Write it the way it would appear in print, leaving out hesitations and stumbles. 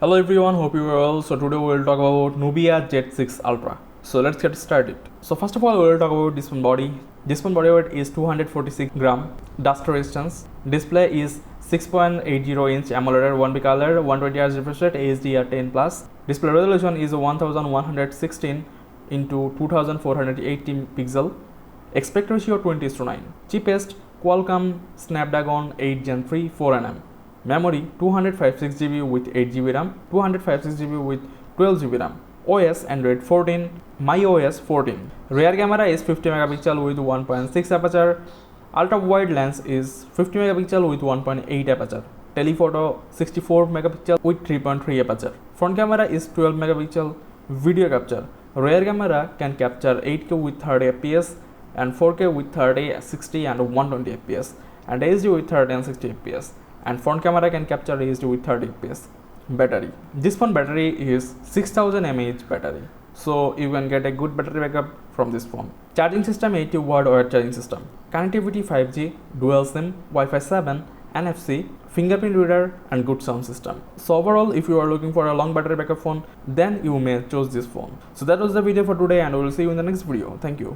Hello everyone, hope you are well. So today we will talk about Nubia Z6 Ultra. So let's get started. So first of all, we will talk about display body. Display body weight is 246 gram. Dust resistance. Display is 6.80 inch AMOLED 1B color, 120 Hz refresh rate, HDR10 plus. Display resolution is 1116 into 2480 pixel. Aspect ratio 20:9. Cheapest Qualcomm Snapdragon 8 Gen 3 4nm. Memory 256 GB with 8 GB RAM, 256 GB with 12 GB RAM. OS Android 14, myOS 14. Rear camera is 50 megapixel with 1.6 aperture. Ultra wide lens is 50 megapixel with 1.8 aperture. Telephoto 64 megapixel with 3.3 aperture. Front camera is 12 megapixel. Video capture. Rear camera can capture 8K with 30 fps and 4K with 30, 60 and 120 fps and HD with 30 and 60 fps. And front camera can capture HD with 30 fps. Battery. This phone battery is 6000 mAh battery, so you can get a good battery backup from this phone. Charging system 80 watt wired charging system. Connectivity 5G, dual SIM, Wi-Fi 7, NFC, fingerprint reader and good sound system. So overall, if you are looking for a long battery backup phone, then you may choose this phone. So that was the video for today and we will see you in the next video. Thank you.